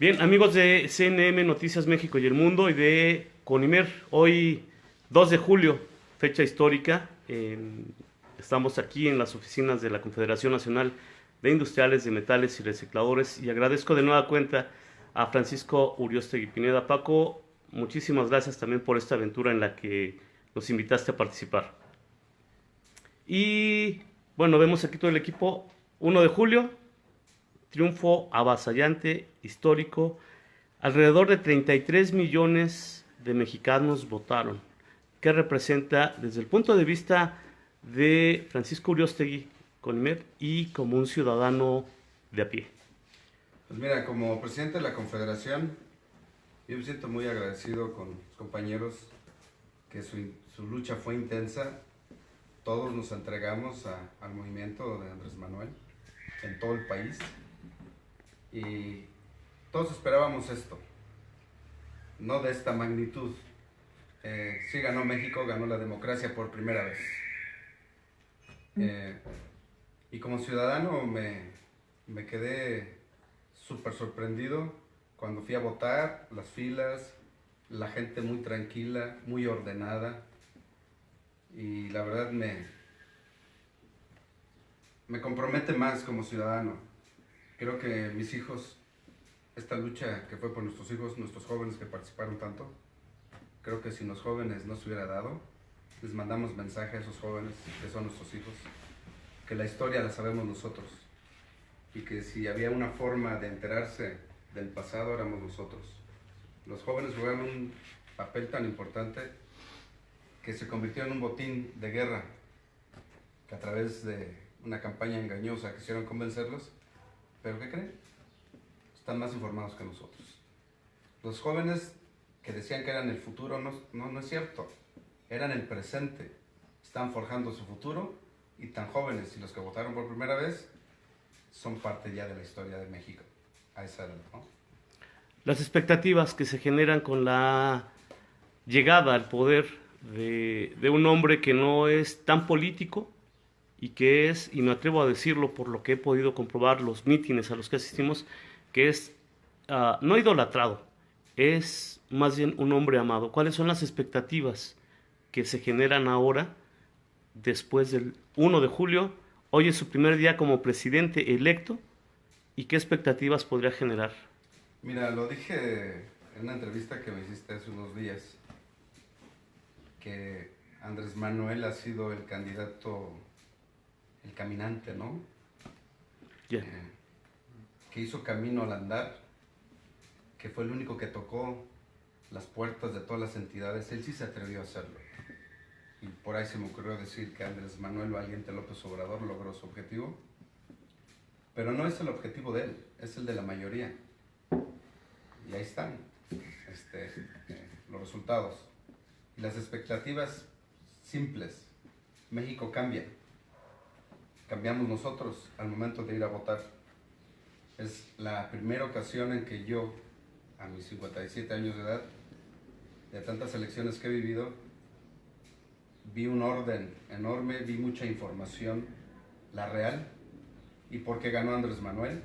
Bien, amigos de CNM Noticias México y el Mundo y de Conimer, hoy 2 de julio, fecha histórica, estamos aquí en las oficinas de la Confederación Nacional de Industriales de Metales y Recicladores y agradezco de nueva cuenta a Francisco Uriostegui Pineda. Paco, muchísimas gracias también por esta aventura en la que nos invitaste a participar. Y bueno, vemos aquí todo el equipo, 1 de julio, triunfo avasallante, histórico. Alrededor de 33 millones de mexicanos votaron. ¿Qué representa desde el punto de vista de Francisco Uriostegui Conimer y como un ciudadano de a pie? Pues mira, como presidente de la Confederación, yo me siento muy agradecido con los compañeros que su lucha fue intensa. Todos nos entregamos al movimiento de Andrés Manuel en todo el país y todos esperábamos esto, no de esta magnitud. Sí ganó México, ganó la democracia por primera vez. Y como ciudadano me quedé súper sorprendido cuando fui a votar, las filas, la gente muy tranquila, muy ordenada. Y la verdad me compromete más como ciudadano. Creo que mis hijos, esta lucha que fue por nuestros hijos, nuestros jóvenes que participaron tanto, creo que si los jóvenes no se hubiera dado, les mandamos mensaje a esos jóvenes que son nuestros hijos, que la historia la sabemos nosotros y que si había una forma de enterarse del pasado éramos nosotros. Los jóvenes jugaron un papel tan importante que se convirtió en un botín de guerra, que a través de una campaña engañosa quisieron convencerlos, pero ¿qué creen? Están más informados que nosotros. Los jóvenes que decían que eran el futuro, no es cierto, eran el presente, están forjando su futuro y tan jóvenes y los que votaron por primera vez son parte ya de la historia de México, a esa edad, ¿no? Las expectativas que se generan con la llegada al poder de un hombre que no es tan político y que es, y me atrevo a decirlo por lo que he podido comprobar los mítines a los que asistimos, que es no idolatrado, es más bien un hombre amado. ¿Cuáles son las expectativas que se generan ahora, después del 1 de julio? Hoy es su primer día como presidente electo y qué expectativas podría generar. Mira, lo dije en una entrevista que me hiciste hace unos días, que Andrés Manuel ha sido el candidato, el caminante, ¿no? Yeah. Que hizo camino al andar, que fue el único que tocó las puertas de todas las entidades. Él sí se atrevió a hacerlo. Y por ahí se me ocurrió decir que Andrés Manuel Valiente López Obrador logró su objetivo. Pero no es el objetivo de él, es el de la mayoría. Y ahí están los resultados. Y las expectativas simples. México cambia. Cambiamos nosotros al momento de ir a votar. Es la primera ocasión en que yo, a mis 57 años de edad, de tantas elecciones que he vivido, vi un orden enorme, vi mucha información, la real. ¿Y por qué ganó Andrés Manuel?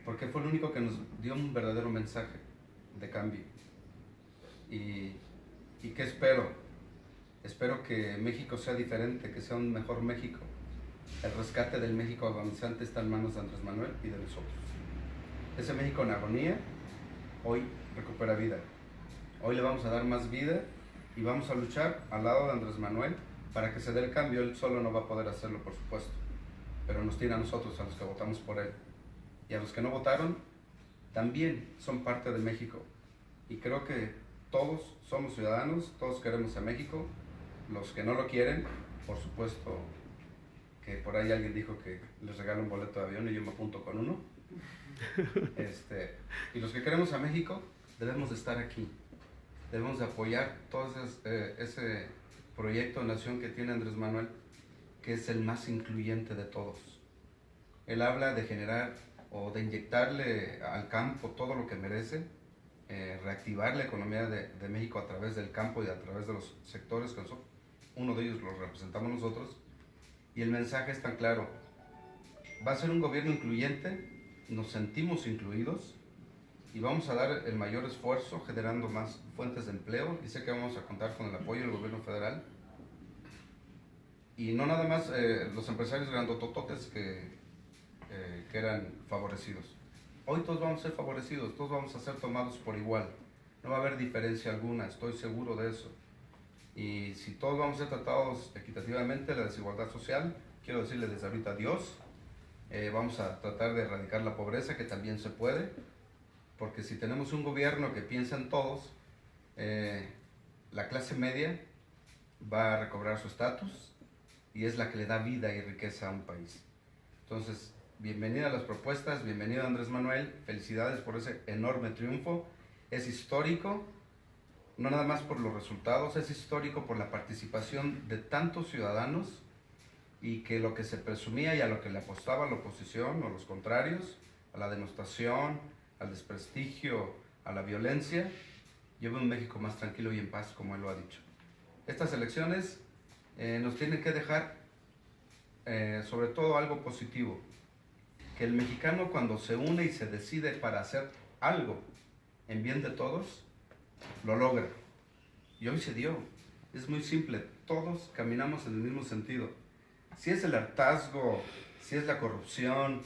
Porque fue el único que nos dio un verdadero mensaje de cambio. ¿Y qué espero? Espero que México sea diferente, que sea un mejor México. El rescate del México agonizante está en manos de Andrés Manuel y de nosotros. Ese México en agonía, hoy recupera vida. Hoy le vamos a dar más vida y vamos a luchar al lado de Andrés Manuel para que se dé el cambio. Él solo no va a poder hacerlo, por supuesto, pero nos tiene a nosotros, a los que votamos por él. Y a los que no votaron, también son parte de México. Y creo que todos somos ciudadanos, todos queremos a México. Los que no lo quieren, por supuesto, que por ahí alguien dijo que les regala un boleto de avión y yo me apunto con uno. Y los que queremos a México, debemos de estar aquí. Debemos de apoyar todo ese proyecto de nación que tiene Andrés Manuel, que es el más incluyente de todos. Él habla de generar o de inyectarle al campo todo lo que merece, reactivar la economía de México a través del campo y a través de los sectores que nosotros, uno de ellos los representamos nosotros, y el mensaje es tan claro: va a ser un gobierno incluyente, nos sentimos incluidos y vamos a dar el mayor esfuerzo generando más fuentes de empleo, y sé que vamos a contar con el apoyo del gobierno federal. Y no nada más los empresarios grandotototes que eran favorecidos. Hoy todos vamos a ser favorecidos, todos vamos a ser tomados por igual. No va a haber diferencia alguna, estoy seguro de eso. Y si todos vamos a ser tratados equitativamente, la desigualdad social, quiero decirle desde ahorita adiós. Vamos a tratar de erradicar la pobreza, que también se puede, porque si tenemos un gobierno que piensa en todos, la clase media va a recobrar su estatus y es la que le da vida y riqueza a un país. Entonces, bienvenida a las propuestas, bienvenido Andrés Manuel, felicidades por ese enorme triunfo. Es histórico, no nada más por los resultados, es histórico por la participación de tantos ciudadanos, y que lo que se presumía y a lo que le apostaba la oposición o los contrarios, a la denostación, al desprestigio, a la violencia, lleve un México más tranquilo y en paz, como él lo ha dicho. Estas elecciones nos tienen que dejar sobre todo algo positivo, que el mexicano, cuando se une y se decide para hacer algo en bien de todos, lo logra. Y hoy se dio. Es muy simple, todos caminamos en el mismo sentido. Si es el hartazgo, si es la corrupción,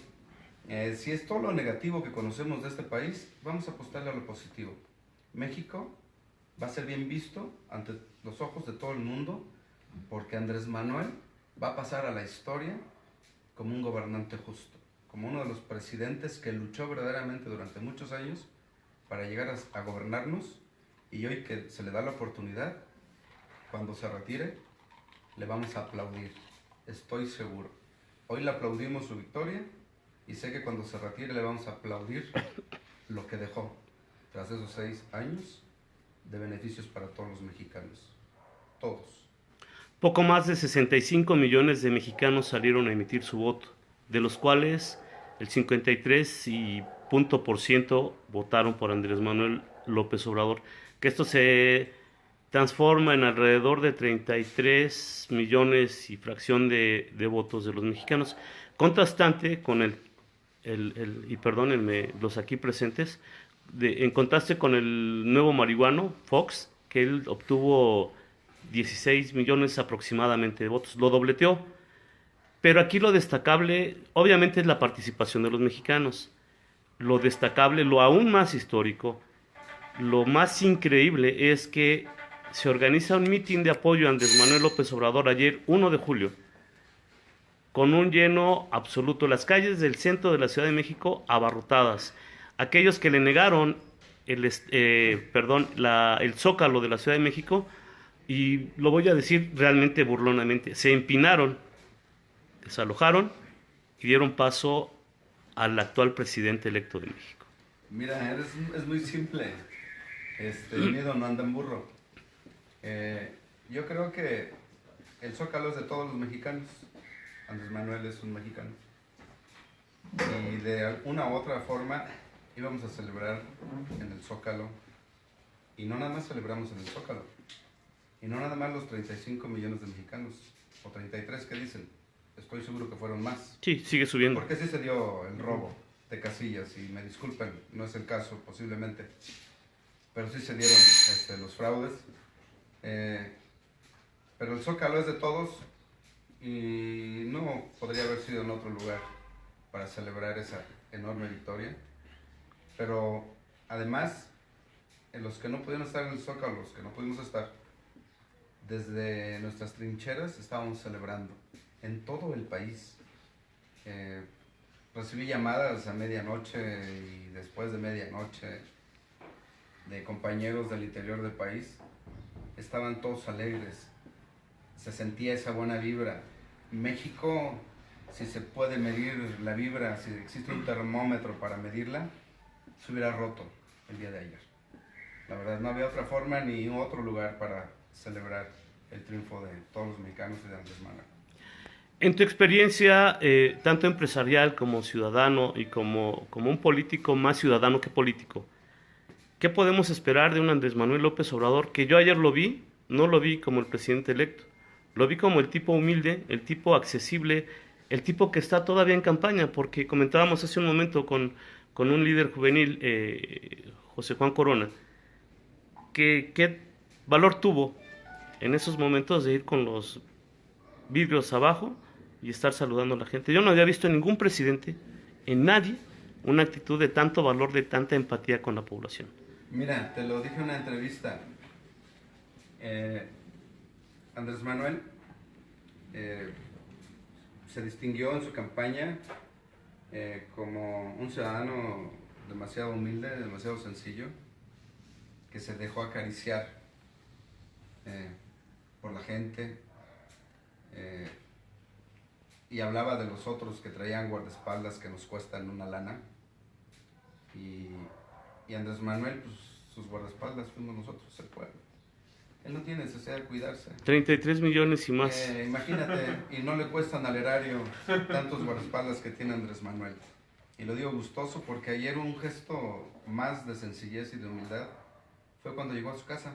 si es todo lo negativo que conocemos de este país, vamos a apostarle a lo positivo. México va a ser bien visto ante los ojos de todo el mundo, porque Andrés Manuel va a pasar a la historia como un gobernante justo, como uno de los presidentes que luchó verdaderamente durante muchos años para llegar a gobernarnos, y hoy que se le da la oportunidad, cuando se retire, le vamos a aplaudir. Estoy seguro. Hoy le aplaudimos su victoria, y sé que cuando se retire le vamos a aplaudir lo que dejó tras esos 6 años de beneficios para todos los mexicanos. Todos. Poco más de 65 millones de mexicanos salieron a emitir su voto, de los cuales el 53% votaron por Andrés Manuel López Obrador, que esto se transforma en alrededor de 33 millones y fracción de votos de los mexicanos, contrastante con y perdónenme los aquí presentes, en contraste con el nuevo marihuano, Fox, que él obtuvo 16 millones aproximadamente de votos, lo dobleteó. Pero aquí lo destacable, obviamente, es la participación de los mexicanos. Lo destacable, lo aún más histórico, lo más increíble es que se organiza un mitin de apoyo a Andrés Manuel López Obrador ayer, 1 de julio, con un lleno absoluto. Las calles del centro de la Ciudad de México abarrotadas. Aquellos que le negaron el Zócalo de la Ciudad de México, y lo voy a decir realmente burlonamente, se empinaron, desalojaron y dieron paso al actual presidente electo de México. Mira, es muy simple. El miedo no anda en burro. Yo creo que el Zócalo es de todos los mexicanos. Andrés Manuel es un mexicano. Y de una u otra forma íbamos a celebrar en el Zócalo. Y no nada más celebramos en el Zócalo. Y no nada más los 35 millones de mexicanos. O 33 que dicen. Estoy seguro que fueron más. Sí, sigue subiendo. Porque sí se dio el robo de casillas. Y me disculpen, no es el caso posiblemente. Pero sí se dieron los fraudes. Pero el Zócalo es de todos y no podría haber sido en otro lugar para celebrar esa enorme victoria. Pero además, en los que no pudieron estar en el Zócalo, los que no pudimos estar, desde nuestras trincheras estábamos celebrando en todo el país. Recibí llamadas a medianoche y después de medianoche de compañeros del interior del país. Estaban todos alegres, se sentía esa buena vibra. México, si se puede medir la vibra, si existe un termómetro para medirla, se hubiera roto el día de ayer. La verdad, no había otra forma ni otro lugar para celebrar el triunfo de todos los mexicanos y de Andrés Manuel. En tu experiencia, tanto empresarial como ciudadano y como un político, más ciudadano que político, ¿qué podemos esperar de un Andrés Manuel López Obrador? Que yo ayer lo vi, no lo vi como el presidente electo, lo vi como el tipo humilde, el tipo accesible, el tipo que está todavía en campaña, porque comentábamos hace un momento con con un líder juvenil, José Juan Corona, ¿qué valor tuvo en esos momentos de ir con los vidrios abajo y estar saludando a la gente? Yo no había visto en ningún presidente, en nadie, una actitud de tanto valor, de tanta empatía con la población. Mira, te lo dije en una entrevista. Andrés Manuel se distinguió en su campaña como un ciudadano demasiado humilde, demasiado sencillo, que se dejó acariciar por la gente, y hablaba de los otros que traían guardaespaldas que nos cuestan una lana, y Andrés Manuel, pues sus guardaespaldas fuimos nosotros, el pueblo. Él no tiene necesidad de cuidarse. 33 millones y más. Imagínate, y no le cuestan al erario tantos guardaespaldas que tiene Andrés Manuel. Y lo digo gustoso porque ayer un gesto más de sencillez y de humildad fue cuando llegó a su casa,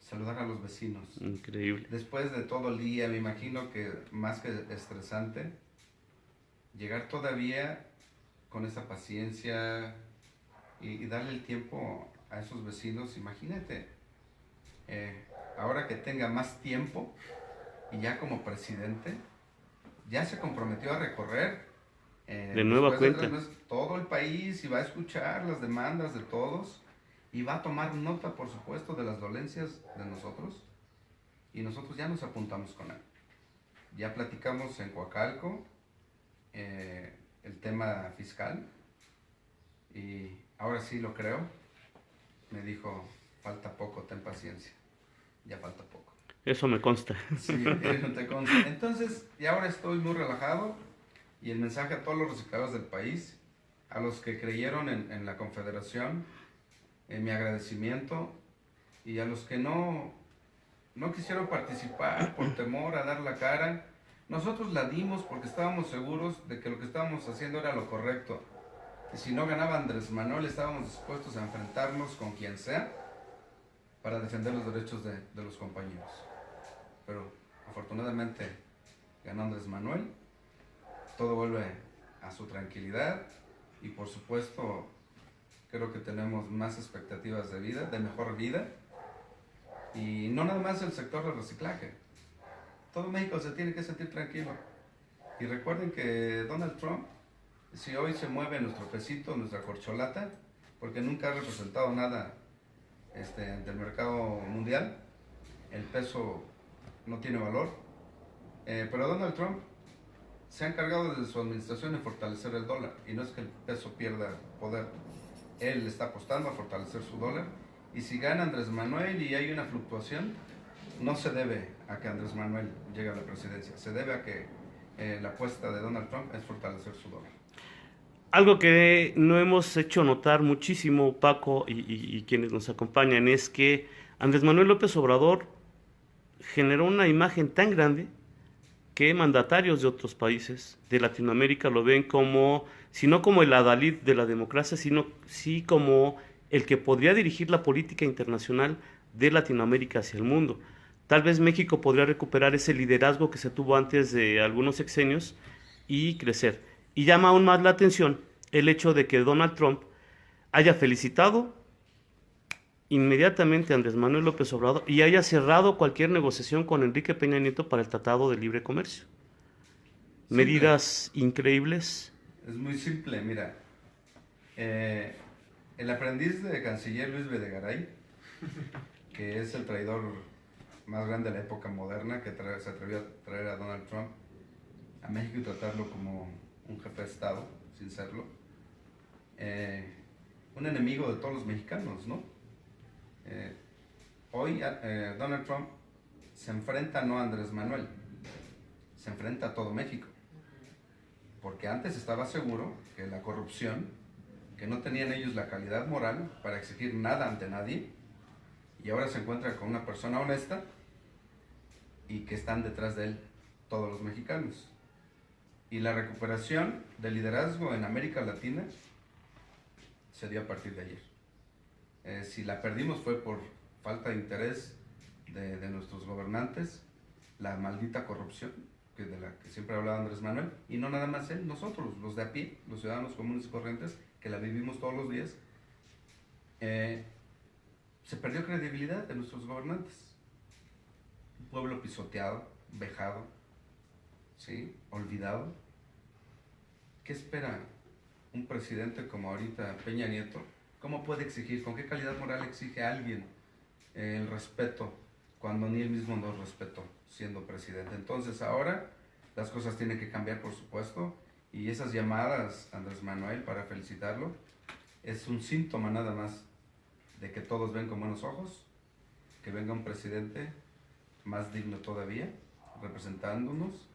saludar a los vecinos. Increíble. Después de todo el día, me imagino que más que estresante, llegar todavía con esa paciencia y darle el tiempo a esos vecinos. Imagínate, ahora que tenga más tiempo y ya como presidente, ya se comprometió a recorrer de nueva cuenta todo el país y va a escuchar las demandas de todos y va a tomar nota, por supuesto, de las dolencias de nosotros, y nosotros ya nos apuntamos con él. Ya platicamos en Coacalco el tema fiscal y ahora sí lo creo. Me dijo, falta poco, ten paciencia. Ya falta poco. Eso me consta. Sí, te consta. Entonces, y ahora estoy muy relajado, y el mensaje a todos los recicladores del país, a los que creyeron en la Confederación, en mi agradecimiento, y a los que no quisieron participar por temor a dar la cara, nosotros la dimos porque estábamos seguros de que lo que estábamos haciendo era lo correcto. Y si no ganaba Andrés Manuel, estábamos dispuestos a enfrentarnos con quien sea para defender los derechos de los compañeros. Pero afortunadamente ganó Andrés Manuel, todo vuelve a su tranquilidad, y por supuesto creo que tenemos más expectativas de vida, de mejor vida, y no nada más el sector del reciclaje. Todo México se tiene que sentir tranquilo. Y recuerden que Donald Trump, si hoy se mueve nuestro pesito, nuestra corcholata, porque nunca ha representado nada ante el mercado mundial, el peso no tiene valor, pero Donald Trump se ha encargado desde su administración de fortalecer el dólar, y no es que el peso pierda poder, él está apostando a fortalecer su dólar, y si gana Andrés Manuel y hay una fluctuación, no se debe a que Andrés Manuel llegue a la presidencia, se debe a que la apuesta de Donald Trump es fortalecer su dólar. Algo que no hemos hecho notar muchísimo, Paco, y quienes nos acompañan, es que Andrés Manuel López Obrador generó una imagen tan grande que mandatarios de otros países de Latinoamérica lo ven como, si no como el adalid de la democracia, sino sí como el que podría dirigir la política internacional de Latinoamérica hacia el mundo. Tal vez México podría recuperar ese liderazgo que se tuvo antes de algunos sexenios y crecer. Y llama aún más la atención el hecho de que Donald Trump haya felicitado inmediatamente a Andrés Manuel López Obrador y haya cerrado cualquier negociación con Enrique Peña Nieto para el Tratado de Libre Comercio. Medidas increíbles. Es muy simple, mira. El aprendiz de canciller Luis Videgaray, que es el traidor más grande de la época moderna, que se atrevió a traer a Donald Trump a México y tratarlo como un jefe de Estado, sin serlo. Un enemigo de todos los mexicanos, ¿no? Hoy Donald Trump se enfrenta no a Andrés Manuel, se enfrenta a todo México. Porque antes estaba seguro que la corrupción, que no tenían ellos la calidad moral para exigir nada ante nadie, y ahora se encuentra con una persona honesta y que están detrás de él todos los mexicanos. Y la recuperación del liderazgo en América Latina se dio a partir de ayer. Si la perdimos fue por falta de interés de nuestros gobernantes, la maldita corrupción, de la que siempre hablaba Andrés Manuel, y no nada más él, nosotros, los de a pie, los ciudadanos comunes y corrientes, que la vivimos todos los días, se perdió credibilidad de nuestros gobernantes. Un pueblo pisoteado, vejado, ¿sí? Olvidado. ¿Qué espera un presidente como ahorita Peña Nieto? ¿Cómo puede exigir, con qué calidad moral exige a alguien el respeto cuando ni él mismo nos respetó siendo presidente? Entonces ahora las cosas tienen que cambiar, por supuesto, y esas llamadas, Andrés Manuel, para felicitarlo, es un síntoma nada más de que todos ven con buenos ojos, que venga un presidente más digno todavía, representándonos,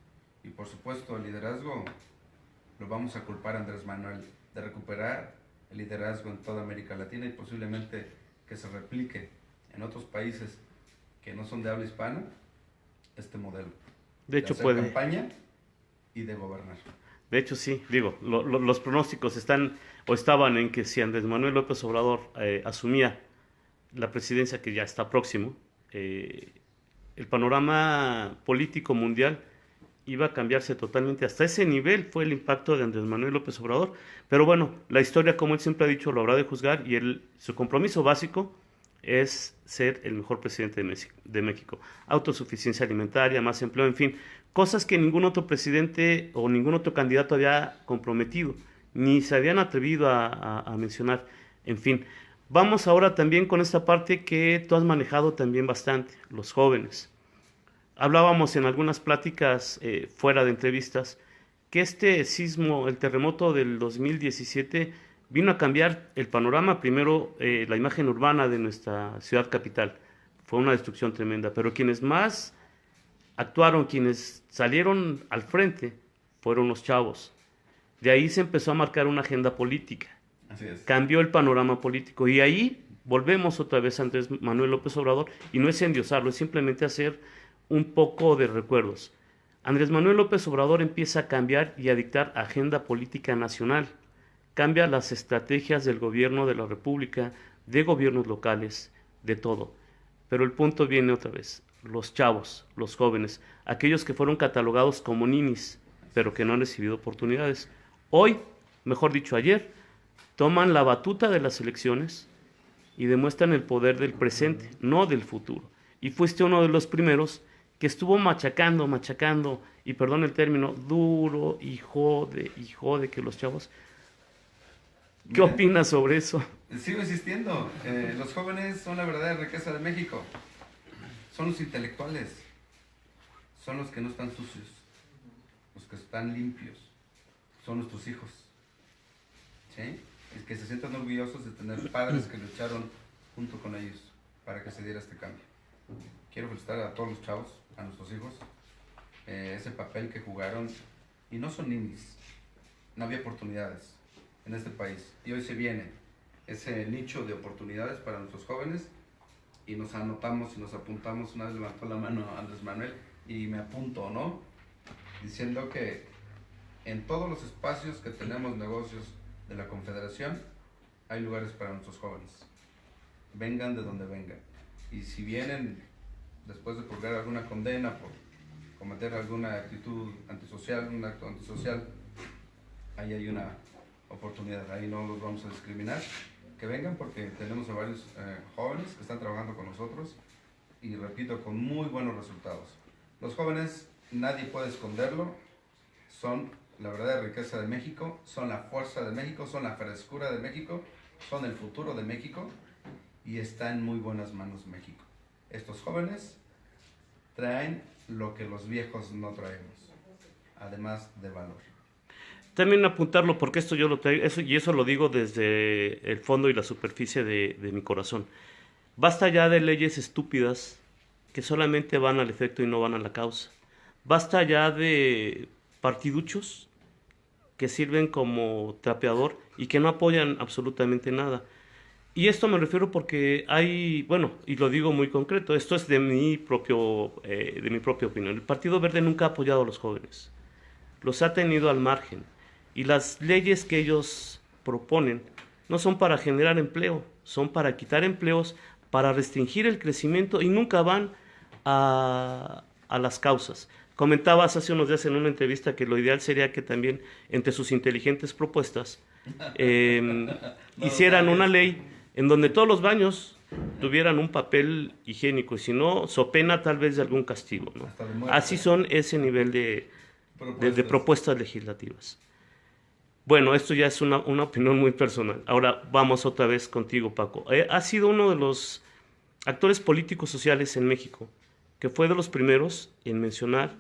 y por supuesto el liderazgo lo vamos a culpar a Andrés Manuel de recuperar el liderazgo en toda América Latina y posiblemente que se replique en otros países que no son de habla hispana este modelo. De hecho, hacer campaña y de gobernar. De hecho, sí, digo, los pronósticos están o estaban en que si Andrés Manuel López Obrador asumía la presidencia, que ya está próximo, el panorama político mundial iba a cambiarse totalmente. Hasta ese nivel fue el impacto de Andrés Manuel López Obrador. Pero bueno, la historia, como él siempre ha dicho, lo habrá de juzgar, y su compromiso básico es ser el mejor presidente de México. Autosuficiencia alimentaria, más empleo, en fin, cosas que ningún otro presidente o ningún otro candidato había comprometido, ni se habían atrevido a mencionar. En fin, vamos ahora también con esta parte que tú has manejado también bastante, los jóvenes. Hablábamos en algunas pláticas fuera de entrevistas que este sismo, el terremoto del 2017, vino a cambiar el panorama. Primero, la imagen urbana de nuestra ciudad capital. Fue una destrucción tremenda, pero quienes más actuaron, quienes salieron al frente, fueron los chavos. De ahí se empezó a marcar una agenda política. Así es. Cambió el panorama político, y ahí volvemos otra vez a Andrés Manuel López Obrador, y no es endiosarlo, es simplemente hacer un poco de recuerdos. Andrés Manuel López Obrador empieza a cambiar y a dictar agenda política nacional. Cambia las estrategias del gobierno de la República, de gobiernos locales, de todo. Pero el punto viene otra vez. Los chavos, los jóvenes, aquellos que fueron catalogados como ninis, pero que no han recibido oportunidades. Hoy, mejor dicho ayer, toman la batuta de las elecciones y demuestran el poder del presente, no del futuro. Y fuiste uno de los primeros que estuvo machacando, y perdón el término, duro, y jode que los chavos. ¿Qué opinas sobre eso? Sigo insistiendo, los jóvenes son la verdadera riqueza de México, son los intelectuales, son los que no están sucios, los que están limpios, son nuestros hijos, ¿sí? Y que se sientan orgullosos de tener padres que lucharon junto con ellos para que se diera este cambio. Quiero felicitar a todos los chavos, a nuestros hijos, ese papel que jugaron, y no son ninis, no había oportunidades en este país, y hoy se viene ese nicho de oportunidades para nuestros jóvenes, y nos anotamos y nos apuntamos. Una vez levantó la mano Andrés Manuel y me apunto, ¿no? Diciendo que en todos los espacios que tenemos negocios de la Confederación hay lugares para nuestros jóvenes, vengan de donde vengan, y si vienen después de purgar alguna condena por cometer alguna actitud antisocial, un acto antisocial, ahí hay una oportunidad, ahí no los vamos a discriminar. Que vengan, porque tenemos a varios jóvenes que están trabajando con nosotros, y repito, con muy buenos resultados. Los jóvenes, nadie puede esconderlo, son la verdadera riqueza de México, son la fuerza de México, son la frescura de México, son el futuro de México, y está en muy buenas manos México. Estos jóvenes traen lo que los viejos no traemos, además de valor. También apuntarlo, porque esto yo lo traigo, eso lo digo desde el fondo y la superficie de mi corazón. Basta ya de leyes estúpidas que solamente van al efecto y no van a la causa. Basta ya de partiduchos que sirven como trapeador y que no apoyan absolutamente nada. Y esto me refiero porque hay, bueno, y lo digo muy concreto, esto es de mi propia opinión. El Partido Verde nunca ha apoyado a los jóvenes, los ha tenido al margen, y las leyes que ellos proponen no son para generar empleo, son para quitar empleos, para restringir el crecimiento, y nunca van a las causas. Comentabas hace unos días en una entrevista que lo ideal sería que también entre sus inteligentes propuestas hicieran una ley en donde todos los baños tuvieran un papel higiénico, y si no, so pena tal vez de algún castigo, ¿no? Hasta de muerte. Así son ese nivel de Propuestas. propuestas legislativas. Bueno, esto ya es una opinión muy personal. Ahora vamos otra vez contigo, Paco. Ha sido uno de los actores políticos sociales en México, que fue de los primeros en mencionar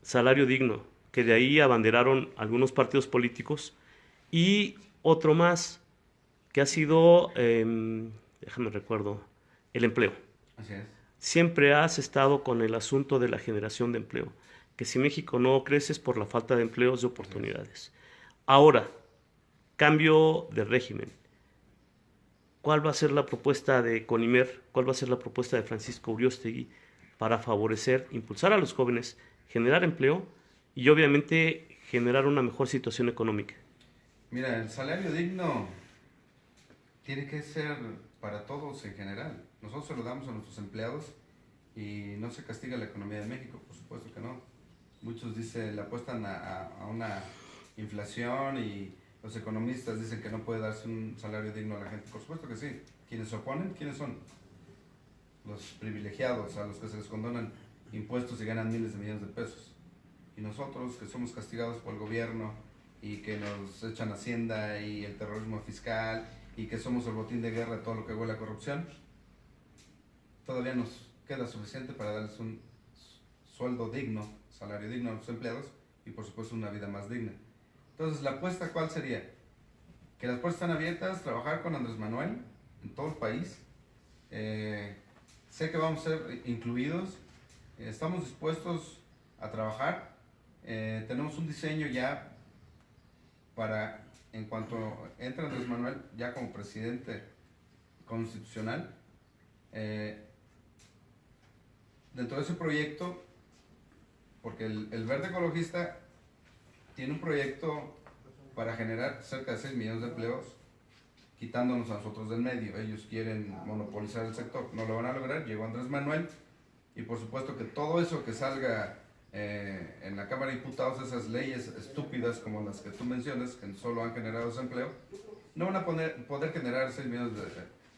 salario digno, que de ahí abanderaron algunos partidos políticos, y otro más, que ha sido, déjame recuerdo, el empleo. Así es. Siempre has estado con el asunto de la generación de empleo, que si México no crece es por la falta de empleos, de oportunidades. Ahora, cambio de régimen. ¿Cuál va a ser la propuesta de Conimer? ¿Cuál va a ser la propuesta de Francisco Uriostegui para favorecer, impulsar a los jóvenes, generar empleo y obviamente generar una mejor situación económica? Mira, el salario digno tiene que ser para todos en general. Nosotros se lo damos a nuestros empleados y no se castiga la economía de México, por supuesto que no. Muchos dicen, le apuestan a una inflación, y los economistas dicen que no puede darse un salario digno a la gente. Por supuesto que sí. Quienes se oponen, ¿quiénes son? Los privilegiados, a los que se les condonan impuestos y ganan miles de millones de pesos. Y nosotros, que somos castigados por el gobierno y que nos echan Hacienda y el terrorismo fiscal y que somos el botín de guerra de todo lo que huele a corrupción, todavía nos queda suficiente para darles un sueldo digno, salario digno a los empleados y por supuesto una vida más digna. Entonces, ¿la apuesta cuál sería? Que las puertas están abiertas, trabajar con Andrés Manuel en todo el país. Sé que vamos a ser incluidos, estamos dispuestos a trabajar. Tenemos un diseño ya para, en cuanto entre Andrés Manuel ya como presidente constitucional, dentro de ese proyecto, porque el Verde Ecologista tiene un proyecto para generar cerca de 6 millones de empleos, quitándonos a nosotros del medio. Ellos quieren monopolizar el sector, no lo van a lograr. Llegó Andrés Manuel y por supuesto que todo eso que salga en la Cámara de Diputados, esas leyes estúpidas como las que tú mencionas, que solo han generado desempleo, no van a poder generar 6 millones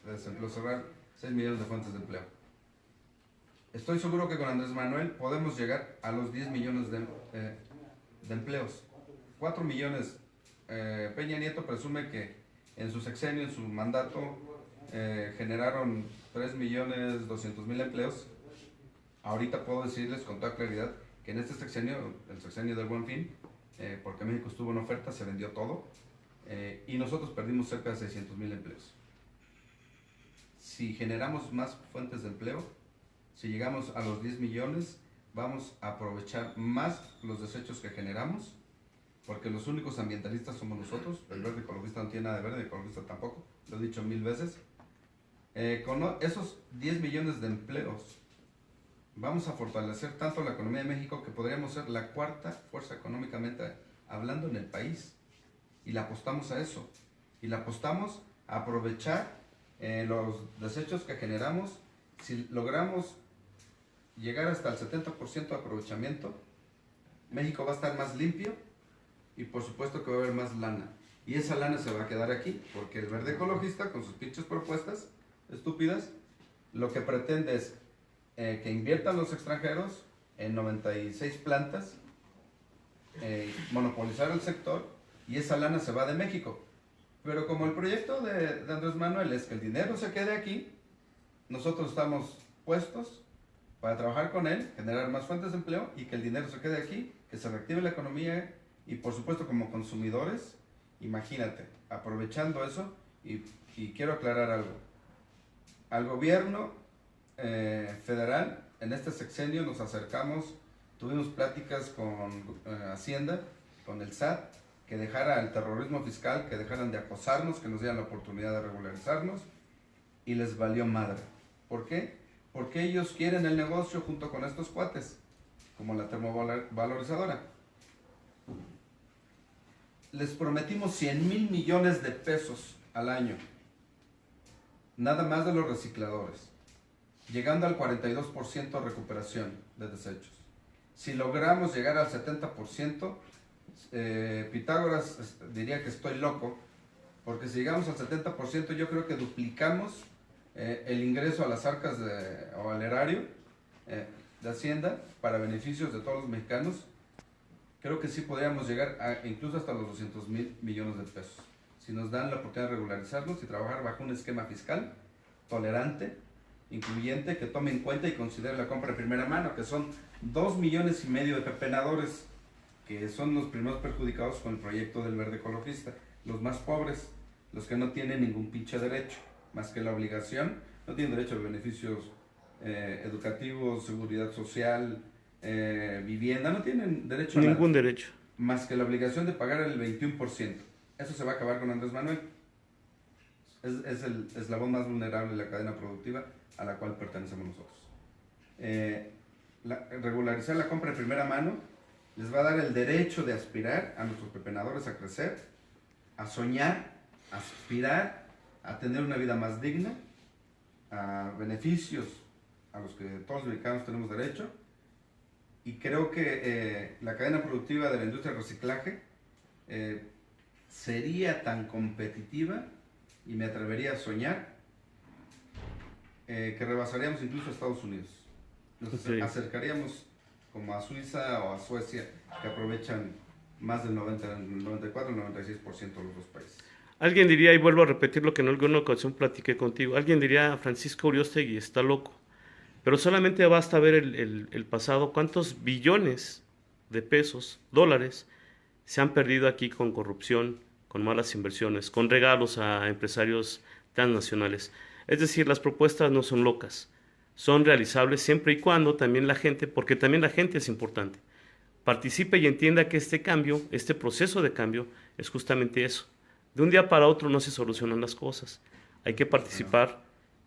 de desempleo, cerrar 6 millones de fuentes de empleo. Estoy seguro que con Andrés Manuel podemos llegar a los 10 millones de empleos. 4 millones. Peña Nieto presume que en su sexenio, en su mandato, generaron 3.200.000 empleos. Ahorita puedo decirles con toda claridad que en este sexenio, el sexenio del Buen Fin, porque México estuvo en oferta, se vendió todo, y nosotros perdimos cerca de 600.000 empleos. Si generamos más fuentes de empleo, si llegamos a los 10 millones, vamos a aprovechar más los desechos que generamos, porque los únicos ambientalistas somos nosotros. El Verde Ecologista no tiene nada de verde, el ecologista tampoco, lo he dicho 1000 veces. Con esos 10 millones de empleos, vamos a fortalecer tanto la economía de México que podríamos ser la cuarta fuerza económicamente hablando en el país. Y le apostamos a eso. Y le apostamos a aprovechar los desechos que generamos. Si logramos llegar hasta el 70% de aprovechamiento, México va a estar más limpio y por supuesto que va a haber más lana. Y esa lana se va a quedar aquí, porque el Verde Ecologista, con sus pinches propuestas estúpidas, lo que pretende es que inviertan los extranjeros en 96 plantas, monopolizar el sector, y esa lana se va de México. Pero como el proyecto de Andrés Manuel es que el dinero se quede aquí, nosotros estamos puestos para trabajar con él, generar más fuentes de empleo y que el dinero se quede aquí, que se reactive la economía y por supuesto como consumidores, imagínate, aprovechando eso. Y quiero aclarar algo. Al gobierno federal, en este sexenio nos acercamos, tuvimos pláticas con Hacienda, con el SAT, que dejara el terrorismo fiscal, que dejaran de acosarnos, que nos dieran la oportunidad de regularizarnos, y les valió madre. ¿Por qué? Porque ellos quieren el negocio junto con estos cuates, como la termovalorizadora. Les prometimos 100,000 millones de pesos al año, nada más de los recicladores, llegando al 42% de recuperación de desechos. Si logramos llegar al 70%, Pitágoras diría que estoy loco, porque si llegamos al 70% yo creo que duplicamos el ingreso a las arcas o al erario de Hacienda para beneficios de todos los mexicanos. Creo que sí podríamos llegar incluso hasta los 200,000 millones de pesos. Si nos dan la oportunidad de regularizarlos y trabajar bajo un esquema fiscal tolerante, incluyente, que tome en cuenta y considere la compra de primera mano, que son 2,5 millones de pepenadores, que son los primeros perjudicados con el proyecto del verde ecologista. Los más pobres, los que no tienen ningún pinche derecho, más que la obligación, no tienen derecho a los beneficios educativos, seguridad social, vivienda, no tienen derecho a Ningún nada, derecho. más que la obligación de pagar el 21%. Eso se va a acabar con Andrés Manuel. Es el eslabón más vulnerable de la cadena productiva a la cual pertenecemos nosotros. Regularizar la compra de primera mano les va a dar el derecho de aspirar a nuestros pepenadores a crecer, a soñar, a aspirar, a tener una vida más digna, a beneficios a los que todos los mexicanos tenemos derecho. Y creo que la cadena productiva de la industria del reciclaje sería tan competitiva, y me atrevería a soñar, que rebasaríamos incluso a Estados Unidos. Nos acercaríamos como a Suiza o a Suecia, que aprovechan más del 94, 96% de los dos países. Alguien diría, y vuelvo a repetir lo que en alguna ocasión platiqué contigo, alguien diría, Francisco Uriostegui está loco, pero solamente basta ver el pasado, cuántos billones de pesos, dólares, se han perdido aquí con corrupción, con malas inversiones, con regalos a empresarios transnacionales. Es decir, las propuestas no son locas, son realizables siempre y cuando también la gente, porque también la gente es importante, participe y entienda que este cambio, este proceso de cambio, es justamente eso. De un día para otro no se solucionan las cosas. Hay que participar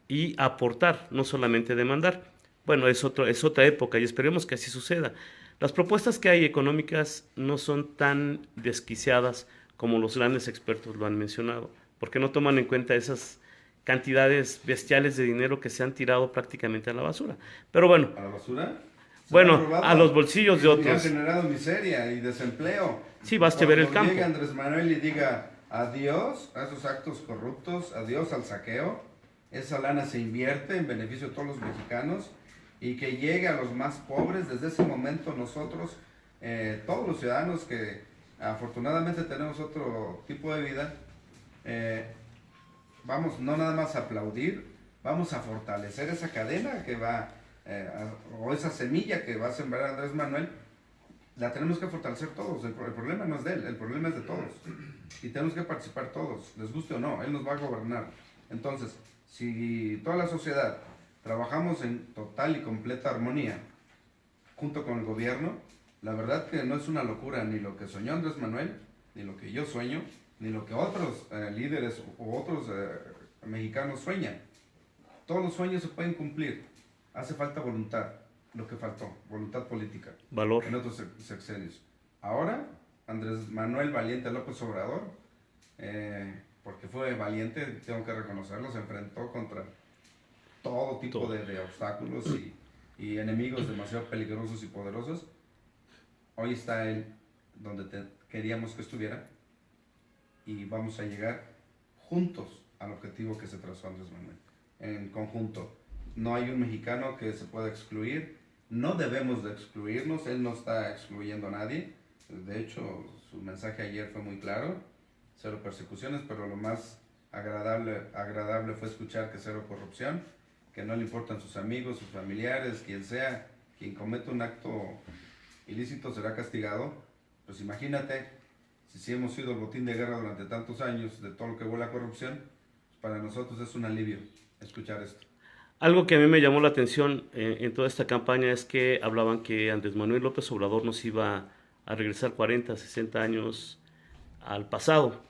y aportar, no solamente demandar. Bueno, es otra época y esperemos que así suceda. Las propuestas que hay económicas no son tan desquiciadas como los grandes expertos lo han mencionado, porque no toman en cuenta esas cantidades bestiales de dinero que se han tirado prácticamente a la basura. Pero bueno. ¿A la basura? Bueno, a los bolsillos de otros. Y han generado miseria y desempleo. Sí, basta ver el campo. Cuando llegue Andrés Manuel y diga adiós a esos actos corruptos, adiós al saqueo, esa lana se invierte en beneficio de todos los mexicanos, y que llegue a los más pobres. Desde ese momento nosotros, todos los ciudadanos que afortunadamente tenemos otro tipo de vida, vamos no nada más a aplaudir, vamos a fortalecer esa cadena que va, o esa semilla que va a sembrar Andrés Manuel. La tenemos que fortalecer todos. El problema no es de él, el problema es de todos. Y tenemos que participar todos, les guste o no, él nos va a gobernar. Entonces, si toda la sociedad trabajamos en total y completa armonía junto con el gobierno, la verdad que no es una locura ni lo que soñó Andrés Manuel, ni lo que yo sueño, ni lo que otros líderes o otros mexicanos sueñan. Todos los sueños se pueden cumplir. Hace falta voluntad, lo que faltó, voluntad política. Valor. En otros sexenios. Ahora, Andrés Manuel Valiente López Obrador, porque fue valiente, tengo que reconocerlo, se enfrentó contra todo tipo de obstáculos y enemigos demasiado peligrosos y poderosos. Hoy está él donde queríamos que estuviera, y vamos a llegar juntos al objetivo que se trazó Andrés Manuel, en conjunto. No hay un mexicano que se pueda excluir, no debemos de excluirnos, él no está excluyendo a nadie. De hecho, su mensaje ayer fue muy claro: cero persecuciones, pero lo más agradable fue escuchar que cero corrupción, que no le importan sus amigos, sus familiares, quien sea, quien cometa un acto ilícito será castigado. Pues imagínate, si hemos sido el botín de guerra durante tantos años de todo lo que huele a corrupción, para nosotros es un alivio escuchar esto. Algo que a mí me llamó la atención en toda esta campaña es que hablaban que Andrés Manuel López Obrador nos iba a regresar 40, 60 años al pasado.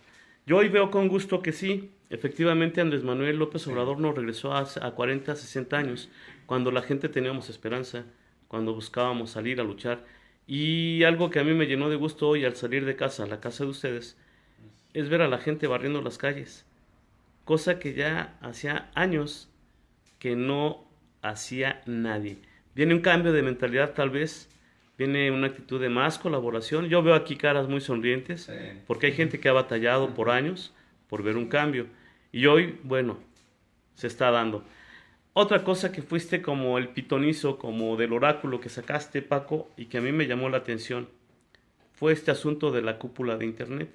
Yo hoy veo con gusto que sí, efectivamente Andrés Manuel López Obrador nos regresó a 40, 60 años, cuando la gente teníamos esperanza, cuando buscábamos salir a luchar. Y algo que a mí me llenó de gusto hoy al salir de casa, a la casa de ustedes, es ver a la gente barriendo las calles, cosa que ya hacía años que no hacía nadie. Viene un cambio de mentalidad tal vez, viene una actitud de más colaboración. Yo veo aquí caras muy sonrientes, porque hay gente que ha batallado por años por ver un cambio. Y hoy, bueno, se está dando. Otra cosa que fuiste como el pitonizo, como del oráculo que sacaste, Paco, y que a mí me llamó la atención, fue este asunto de la cúpula de Internet.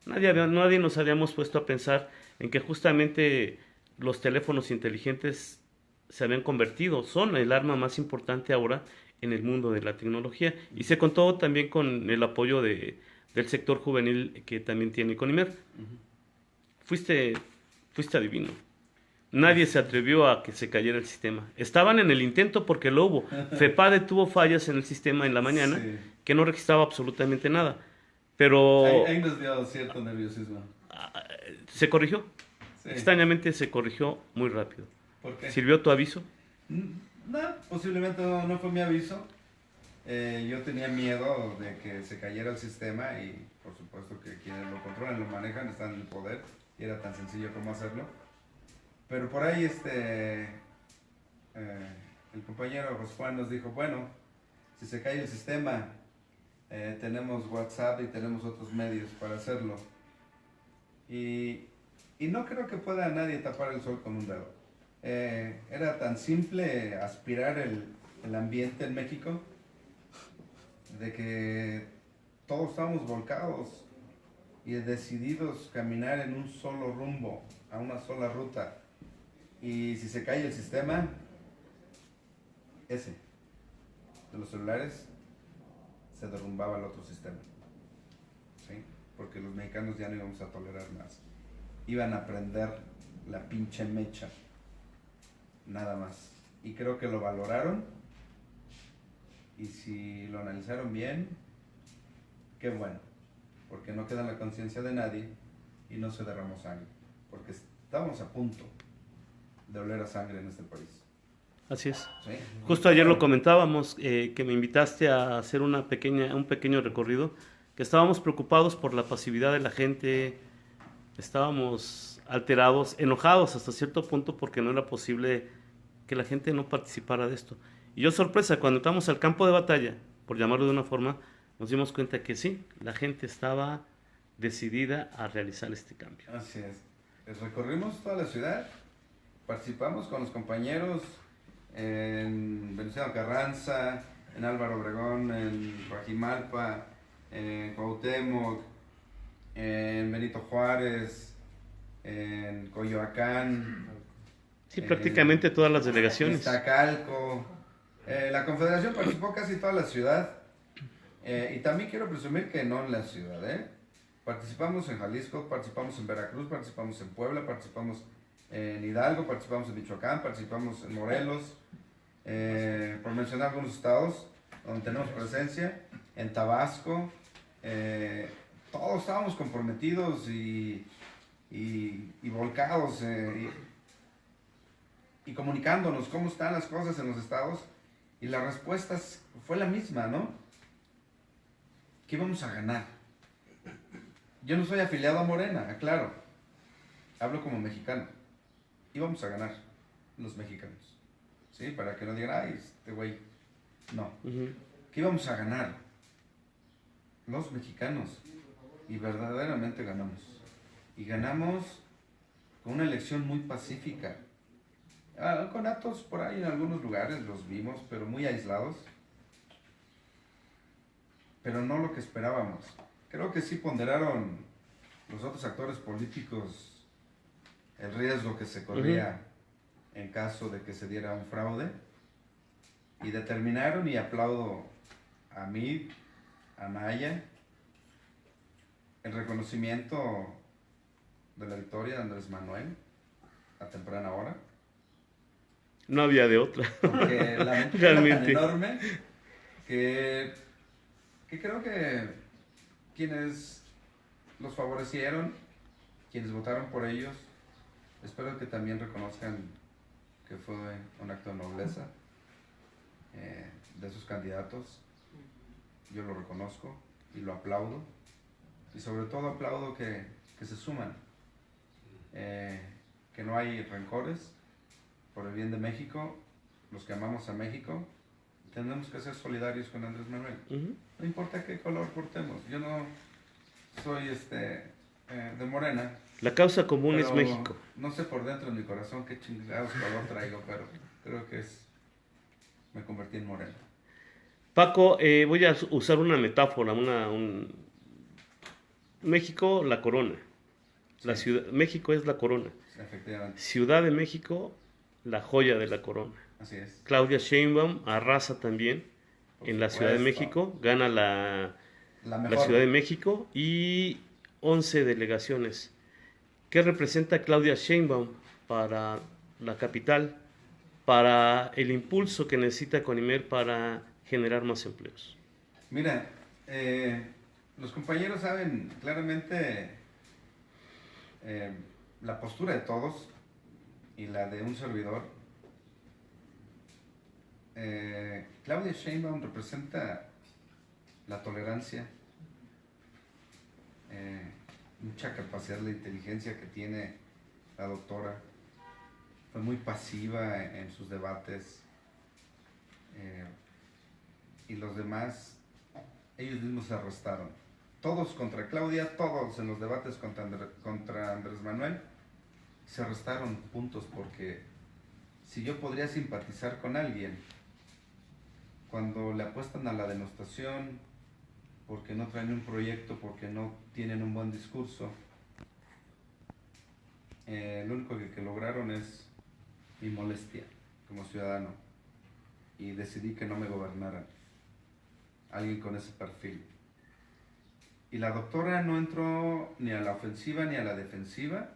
Nadie nos habíamos puesto a pensar en que justamente los teléfonos inteligentes se habían convertido, son el arma más importante ahora en el mundo de la tecnología. Y se contó también con el apoyo del sector juvenil que también tiene Conimer. Fuiste, fuiste adivino. Nadie se atrevió a que se cayera el sistema. Estaban en el intento porque lo hubo. FEPADE tuvo fallas en el sistema en la mañana Sí. que no registraba absolutamente nada. Pero Ahí nos dio cierto nerviosismo. se corrigió. Sí. Extrañamente se corrigió muy rápido. ¿Por qué? ¿Sirvió tu aviso? No, posiblemente no fue mi aviso. Yo tenía miedo de que se cayera el sistema y por supuesto que quienes lo controlan, lo manejan, están en el poder y era tan sencillo como hacerlo. Pero por ahí el compañero José Juan nos dijo, bueno, si se cae el sistema, tenemos WhatsApp y tenemos otros medios para hacerlo. Y no creo que pueda nadie tapar el sol con un dedo. Era tan simple aspirar el ambiente en México de que todos estamos volcados y decididos caminar en un solo rumbo, a una sola ruta. Y si se cae el sistema, ese de los celulares, se derrumbaba el otro sistema. ¿Sí? Porque los mexicanos ya no íbamos a tolerar más. Iban a prender la pinche mecha. Nada más. Y creo que lo valoraron. Y si lo analizaron bien, qué bueno. Porque no queda en la conciencia de nadie y no se derramó sangre. Porque estábamos a punto de oler a sangre en este país. Así es. ¿Sí? Justo ayer lo comentábamos, que me invitaste a hacer un pequeño recorrido, que estábamos preocupados por la pasividad de la gente, estábamos alterados, enojados hasta cierto punto porque no era posible que la gente no participara de esto. Y yo, sorpresa, cuando entramos al campo de batalla, por llamarlo de una forma, nos dimos cuenta que sí, la gente estaba decidida a realizar este cambio. Así es. Recorrimos toda la ciudad, participamos con los compañeros en Venustiano Carranza, en Álvaro Obregón, en Coajimalpa, en Cuauhtémoc, en Benito Juárez, en Coyoacán. Sí, prácticamente todas las delegaciones. Iztacalco. La Confederación participó casi toda la ciudad. Y también quiero presumir que no en la ciudad, Participamos en Jalisco, participamos en Veracruz, participamos en Puebla, participamos en Hidalgo, participamos en Michoacán, participamos en Morelos, por mencionar algunos estados donde tenemos presencia, en Tabasco. Todos estábamos comprometidos y volcados y comunicándonos cómo están las cosas en los estados, y la respuesta fue la misma, ¿no? ¿Qué íbamos a ganar? Yo no soy afiliado a Morena, aclaro. Hablo como mexicano. Íbamos a ganar los mexicanos. ¿Sí? Para que no digan, ay, este güey. No. ¿Qué íbamos a ganar? Los mexicanos. Y verdaderamente ganamos. Y ganamos con una elección muy pacífica. Con actos por ahí en algunos lugares los vimos, pero muy aislados. Pero no lo que esperábamos. Creo que sí ponderaron los otros actores políticos el riesgo que se corría en caso de que se diera un fraude, y determinaron, y aplaudo a mí, a Naya, el reconocimiento de la victoria de Andrés Manuel a temprana hora. No había de otra. Porque la mentira era tan enorme que creo que quienes los favorecieron, quienes votaron por ellos, espero que también reconozcan que fue un acto de nobleza de sus candidatos. Yo lo reconozco y lo aplaudo, y sobre todo aplaudo que se suman, que no hay rencores, por el bien de México, los que amamos a México, tenemos que ser solidarios con Andrés Manuel. No importa qué color portemos. Yo no soy de Morena, La causa común es Pero México. no sé por dentro de mi corazón qué chingados color traigo, pero creo que me convertí en moreno. Paco, voy a usar una metáfora, México, la corona. Sí, México es la corona. sí, efectivamente. Ciudad de México, la joya de la corona. Así es. Claudia Sheinbaum arrasa también Por en la Ciudad de supuesto. México, gana La la Ciudad de mejor. México y 11 delegaciones. ¿Qué representa Claudia Sheinbaum para la capital, para el impulso que necesita Conimer para generar más empleos? Mira, los compañeros saben claramente eh, la postura de todos y la de un servidor. Claudia Sheinbaum representa la tolerancia, eh, mucha capacidad de inteligencia que tiene la doctora. Fue muy pasiva en sus debates, eh, y los demás, ellos mismos se arrestaron. Todos contra Claudia, todos en los debates contra Andrés Manuel, se arrestaron puntos porque si yo podría simpatizar con alguien cuando le apuestan a la denostación, porque no traen un proyecto, porque no tienen un buen discurso, lo único que lograron es mi molestia como ciudadano y decidí que no me gobernaran alguien con ese perfil. Y la doctora no entró ni a la ofensiva ni a la defensiva,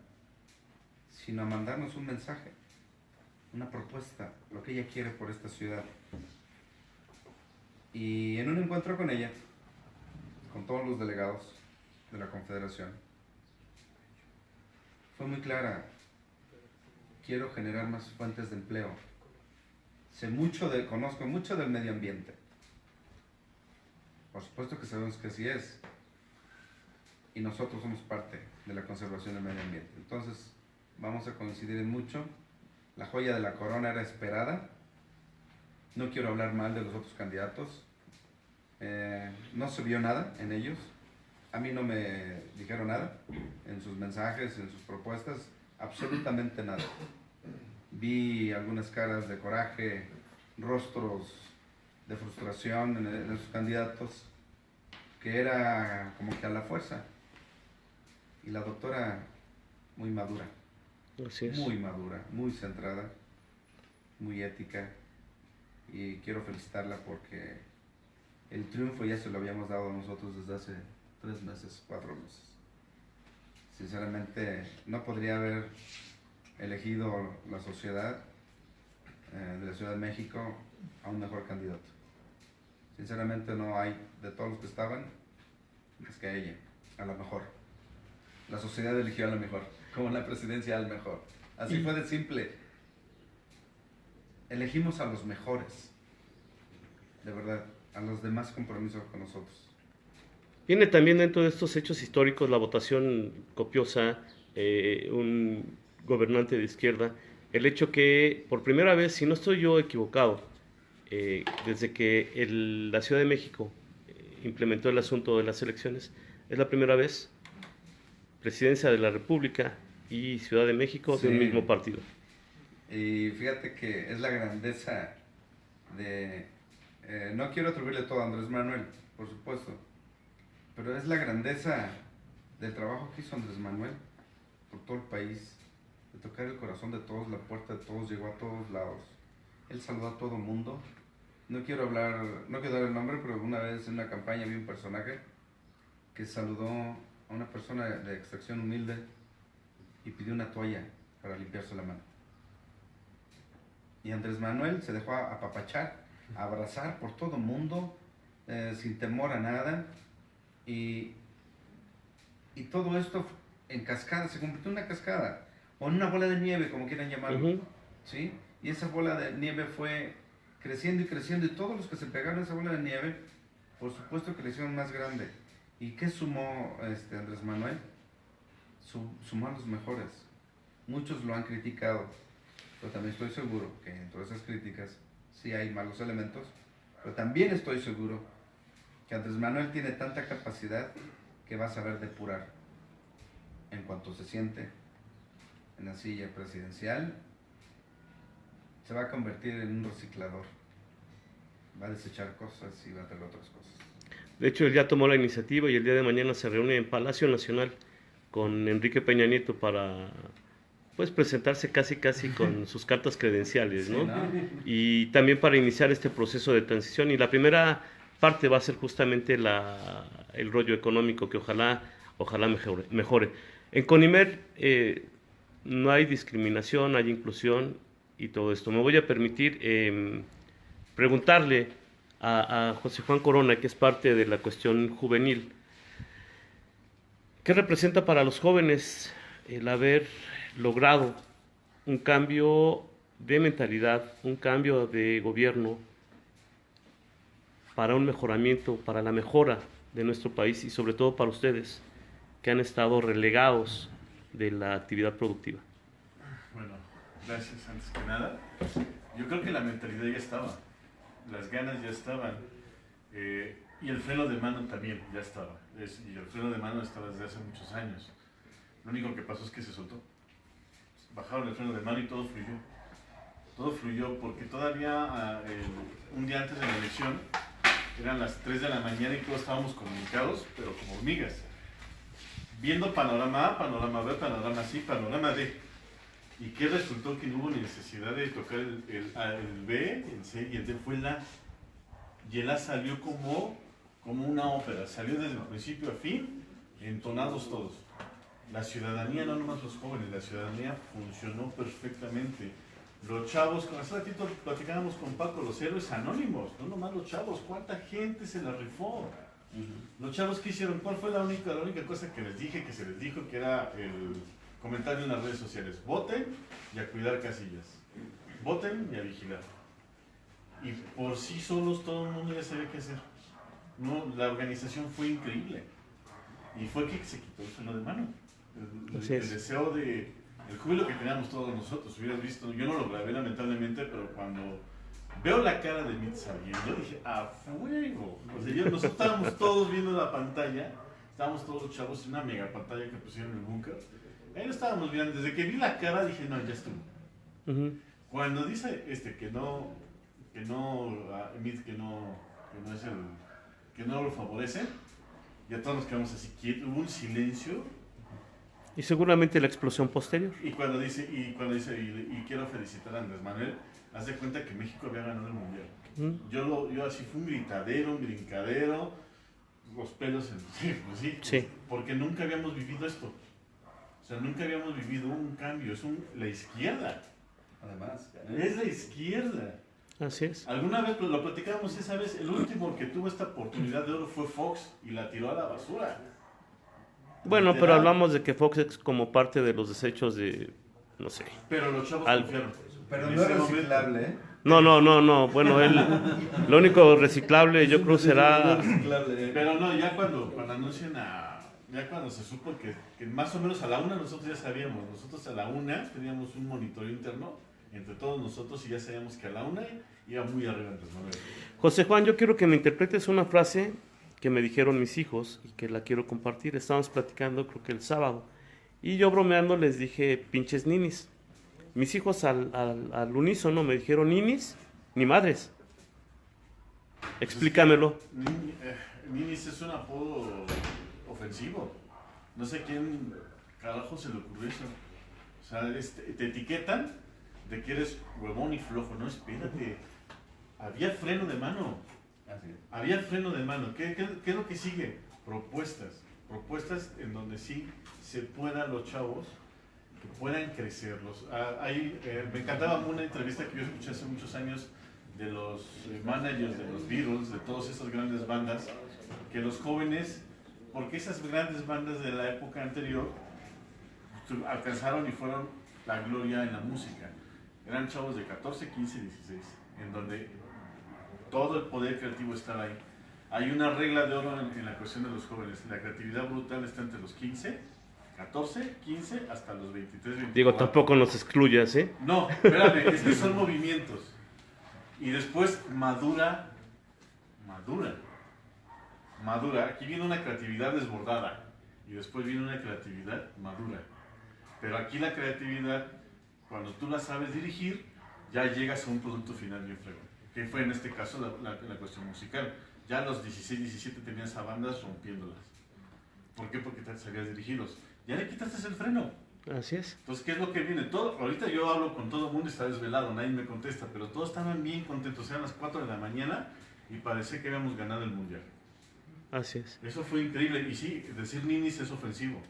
sino a mandarnos un mensaje, una propuesta, lo que ella quiere por esta ciudad. Y en un encuentro con ella, con todos los delegados de la Confederación, fue muy clara: quiero generar más fuentes de empleo. Conozco mucho del medio ambiente. Por supuesto que sabemos que así es. Y nosotros somos parte de la conservación del medio ambiente. Entonces, vamos a coincidir en mucho. La joya de la corona era esperada. No quiero hablar mal de los otros candidatos. No se vio nada en ellos. A mí no me dijeron nada en sus mensajes, en sus propuestas. Absolutamente nada. Vi algunas caras de coraje, rostros de frustración en esos candidatos, que era como que a la fuerza. Y la doctora, muy madura, Así es. muy madura, muy centrada, muy ética. Y quiero felicitarla porque el triunfo ya se lo habíamos dado a nosotros desde hace 3 meses, 4 meses. Sinceramente, no podría haber elegido la sociedad de la Ciudad de México a un mejor candidato. Sinceramente, no hay de todos los que estaban más que a ella, a la mejor. La sociedad eligió a la mejor, como la presidencia al mejor. Así fue de simple. Elegimos a los mejores, de verdad, a los de más compromiso con nosotros. Viene también dentro de estos hechos históricos la votación copiosa, un gobernante de izquierda, el hecho que por primera vez, si no estoy yo equivocado, desde que la Ciudad de México implementó el asunto de las elecciones, es la primera vez Presidencia de la República y Ciudad de México de un Sí. mismo partido. Y fíjate que es la grandeza de... no quiero atribuirle todo a Andrés Manuel, por supuesto, pero es la grandeza del trabajo que hizo Andrés Manuel por todo el país, de tocar el corazón de todos, la puerta de todos, llegó a todos lados. Él saludó a todo mundo. No quiero dar el nombre, pero una vez en una campaña vi un personaje que saludó a una persona de extracción humilde y pidió una toalla para limpiarse la mano. Y Andrés Manuel se dejó apapachar, a abrazar por todo el mundo, sin temor a nada. Y todo esto en cascada, se convirtió en una cascada, o en una bola de nieve, como quieran llamarlo. ¿Sí? Y esa bola de nieve fue creciendo y creciendo, y todos los que se pegaron a esa bola de nieve, por supuesto que le hicieron más grande. ¿Y qué sumó Andrés Manuel? Sumó a los mejores. Muchos lo han criticado, pero también estoy seguro que entre esas críticas sí hay malos elementos, pero también estoy seguro que Andrés Manuel tiene tanta capacidad que va a saber depurar en cuanto se siente en la silla presidencial, se va a convertir en un reciclador. Va a desechar cosas y va a traer otras cosas. De hecho, él ya tomó la iniciativa y el día de mañana se reúne en Palacio Nacional con Enrique Peña Nieto para pues presentarse casi con sus cartas credenciales, ¿no? Sí, ¿no? Y también para iniciar este proceso de transición. Y la primera parte va a ser justamente el rollo económico que ojalá mejore. En Conimer no hay discriminación, hay inclusión y todo esto. Me voy a permitir preguntarle a José Juan Corona, que es parte de la cuestión juvenil, ¿qué representa para los jóvenes el haber logrado un cambio de mentalidad, un cambio de gobierno para un mejoramiento, para la mejora de nuestro país y sobre todo para ustedes que han estado relegados de la actividad productiva? Bueno, gracias antes que nada. Yo creo que la mentalidad ya estaba, las ganas ya estaban, y el freno de mano también ya estaba. Y el freno de mano estaba desde hace muchos años. Lo único que pasó es que se soltó. Bajaron el freno de mano y todo fluyó. Todo fluyó porque todavía un día antes de la elección eran las 3 de la mañana y todos estábamos comunicados, pero como hormigas. Viendo panorama A, panorama B, panorama C, panorama D. ¿Y qué resultó? Que no hubo necesidad de tocar el B, el C y el D, fue el A. Y el A salió como una ópera, salió desde el principio a fin, entonados todos. La ciudadanía, no nomás los jóvenes, la ciudadanía funcionó perfectamente. Los chavos, hace ratito platicábamos con Paco, los héroes anónimos, no nomás los chavos, ¿cuánta gente se la rifó? Los chavos, ¿qué hicieron? ¿Cuál fue la única cosa que les dije, que se les dijo, que era el comentario en las redes sociales? Voten y a cuidar casillas. Voten y a vigilar. Y por sí solos todo el mundo ya sabía qué hacer. No, la organización fue increíble. Y fue que se quitó el freno de mano. El deseo de... El júbilo que teníamos todos nosotros, hubieras visto, yo no lo grabé lamentablemente, pero cuando veo la cara de Mitz saliendo, dije, ¡a fuego! O sea, nosotros estábamos todos viendo la pantalla, estábamos todos los chavos en una mega pantalla que pusieron en el búnker, ahí lo estábamos viendo, desde que vi la cara dije, no, ya estuvo. Cuando dice Mitz que no lo favorece, ya todos nos quedamos así quietos, hubo un silencio. Y seguramente la explosión posterior. Y cuando dice, y quiero felicitar a Andrés Manuel, haz de cuenta que México había ganado el mundial. Yo así fue un gritadero, un brincadero, los pelos sí, porque nunca habíamos vivido esto. O sea, nunca habíamos vivido un cambio, la izquierda. Además, es la izquierda. Así es. Alguna vez lo platicábamos esa vez, el último que tuvo esta oportunidad de oro fue Fox y la tiró a la basura. Bueno, pero hablamos de que Fox es como parte de los desechos de, no sé. Pero los chavos confiaron. Pero no es reciclable, ¿eh? No. Bueno, lo único reciclable yo creo será... Pero no, ya cuando anuncian ya cuando se supo que más o menos a la 1 nosotros ya sabíamos. Nosotros a la 1 teníamos un monitoreo interno entre todos nosotros y ya sabíamos que a la 1 iba muy arriba Andrés Manuel. José Juan, yo quiero que me interpretes una frase que me dijeron mis hijos y que la quiero compartir. Estábamos platicando creo que el sábado y yo bromeando les dije pinches ninis. Mis hijos al unísono me dijeron ninis ni madres. Explícamelo. Ninis es un apodo ofensivo. No sé quién carajo se le ocurrió eso. O sea, te etiquetan de que eres huevón y flojo. No, espérate. Había freno de mano. Había freno de mano. ¿Qué es lo que sigue? Propuestas en donde sí se puedan los chavos, que puedan crecerlos. Me encantaba una entrevista que yo escuché hace muchos años de los managers de los Beatles, de todas esas grandes bandas, que los jóvenes, porque esas grandes bandas de la época anterior alcanzaron y fueron la gloria en la música. Eran chavos de 14, 15, 16, en donde todo el poder creativo está ahí. Hay una regla de oro en la cuestión de los jóvenes. La creatividad brutal está entre los 14, 15 hasta los 23, 24. Digo, tampoco nos excluyas, ¿eh? No, espérame, es que son movimientos. Y después madura. Aquí viene una creatividad desbordada. y después viene una creatividad madura. Pero aquí la creatividad, cuando tú la sabes dirigir, ya llegas a un producto final bien fregón. Que fue en este caso la cuestión musical. Ya a los 16, 17 tenías a bandas rompiéndolas. ¿Por qué? Porque te sabías dirigirlos. Ya le quitaste el freno. Así es. Entonces, ¿qué es lo que viene? Ahorita yo hablo con todo el mundo y está desvelado, nadie me contesta, pero todos estaban bien contentos. Eran las 4 de la mañana y parecía que habíamos ganado el mundial. Así es. Eso fue increíble. Y sí, decir ninis es ofensivo.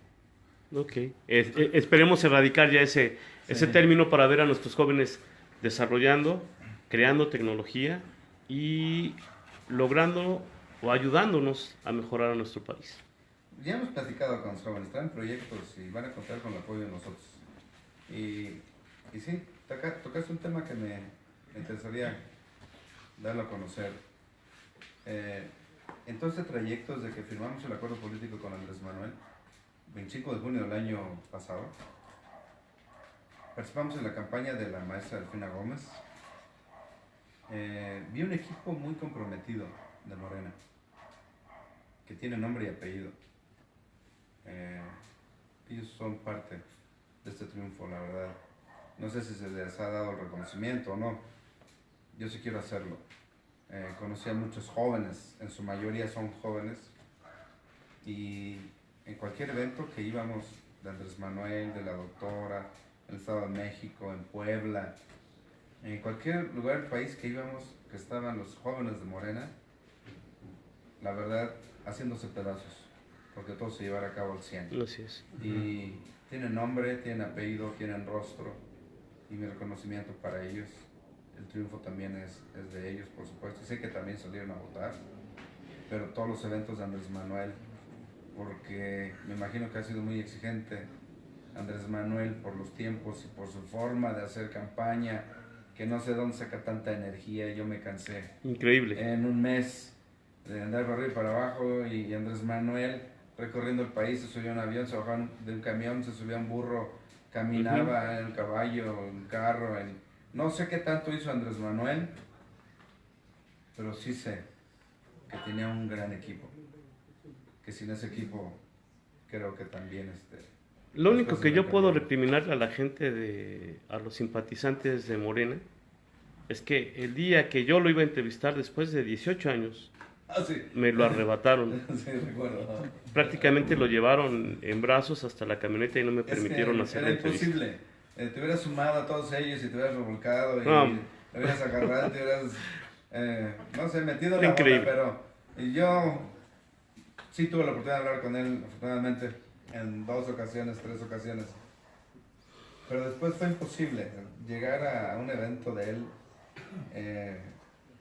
Ok. Esperemos erradicar ya ese término para ver a nuestros jóvenes desarrollando, creando tecnología y logrando o ayudándonos a mejorar a nuestro país. Ya hemos platicado con los jóvenes, traen proyectos y van a contar con el apoyo de nosotros. Y sí, tocaste un tema que me interesaría darlo a conocer. Entonces, trayectos de que firmamos el acuerdo político con Andrés Manuel, 25 de junio del año pasado, participamos en la campaña de la maestra Delfina Gómez. Vi un equipo muy comprometido de Morena, que tiene nombre y apellido. Ellos son parte de este triunfo, la verdad. No sé si se les ha dado el reconocimiento o no. Yo sí quiero hacerlo. Conocí a muchos jóvenes, en su mayoría son jóvenes, y en cualquier evento que íbamos, de Andrés Manuel, de la doctora, en el Estado de México, en Puebla, en cualquier lugar del país que íbamos, que estaban los jóvenes de Morena, la verdad, haciéndose pedazos, porque todo se llevara a cabo al 100. Así es. Y tienen nombre, tienen apellido, tienen rostro, y mi reconocimiento para ellos. El triunfo también es de ellos, por supuesto. Sé que también salieron a votar, pero todos los eventos de Andrés Manuel, porque me imagino que ha sido muy exigente Andrés Manuel por los tiempos y por su forma de hacer campaña, que no sé dónde saca tanta energía. Yo me cansé. Increíble. En un mes de andar para arriba y para abajo, y Andrés Manuel recorriendo el país, se subía a un avión, se bajaba de un camión, se subía a un burro, caminaba en el caballo, en carro, no sé qué tanto hizo Andrés Manuel, pero sí sé que tenía un gran equipo, que sin ese equipo creo que también Lo las único cosas que no yo puedo cambiaron. recriminar a la gente, a los simpatizantes de Morena, es que el día que yo lo iba a entrevistar después de 18 años, Ah, sí. me lo arrebataron. Sí, recuerdo. Prácticamente lo llevaron en brazos hasta la camioneta y no me permitieron que hacer era la entrevista. imposible. Te hubieras sumado a todos ellos y te hubieras revolcado y No. te hubieras agarrado, te hubieras, no sé, metido en Era la bola, increíble. pero yo sí tuve la oportunidad de hablar con él, afortunadamente, en 2 ocasiones, 3 ocasiones. Pero después fue imposible llegar a un evento de él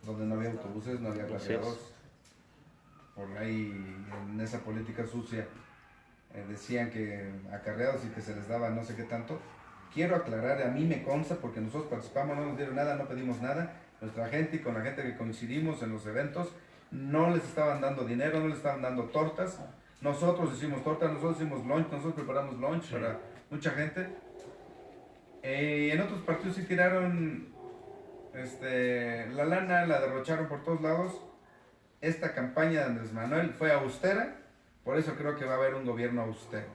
donde no había autobuses, no había Así es. plateados. Por ahí, en esa política sucia, decían que acarreados y que se les daba no sé qué tanto. Quiero aclarar, a mí me consta, porque nosotros participamos, no nos dieron nada, no pedimos nada. Nuestra gente y con la gente que coincidimos en los eventos, no les estaban dando dinero, no les estaban dando tortas. Nosotros hicimos tortas, nosotros hicimos lunch, nosotros preparamos lunch para mucha gente. En otros partidos sí tiraron la lana, la derrocharon por todos lados. Esta campaña de Andrés Manuel fue austera, por eso creo que va a haber un gobierno austero.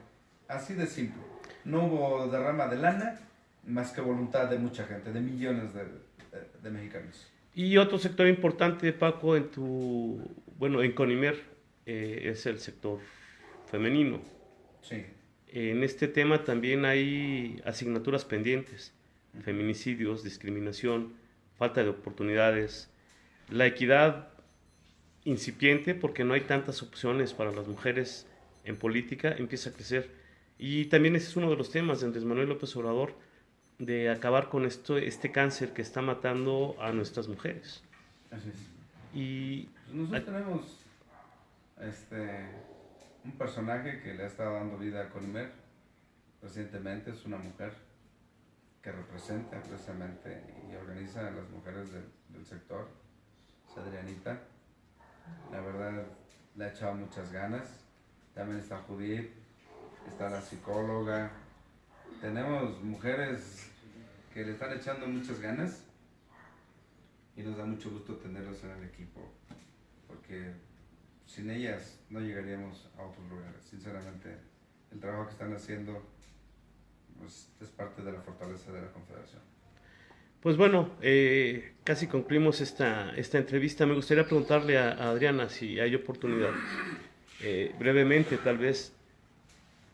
Así de simple. No hubo derrama de lana, más que voluntad de mucha gente, de millones de mexicanos. Y otro sector importante, Paco, en Conimer, es el sector femenino. Sí. En este tema también hay asignaturas pendientes, feminicidios, discriminación, falta de oportunidades, la equidad incipiente porque no hay tantas opciones para las mujeres en política, empieza a crecer. Y también ese es uno de los temas de Andrés Manuel López Obrador, de acabar con este cáncer que está matando a nuestras mujeres. Así es. Y Nosotros tenemos un personaje que le ha estado dando vida a Conimer recientemente, es una mujer que representa precisamente y organiza a las mujeres del sector, es Adrianita. La verdad, le ha echado muchas ganas. También está Judith, está la psicóloga. Tenemos mujeres que le están echando muchas ganas y nos da mucho gusto tenerlas en el equipo, porque sin ellas no llegaríamos a otros lugares. Sinceramente, el trabajo que están haciendo pues, es parte de la fortaleza de la Confederación. Pues bueno, casi concluimos esta entrevista. Me gustaría preguntarle a Adriana, si hay oportunidad, brevemente tal vez,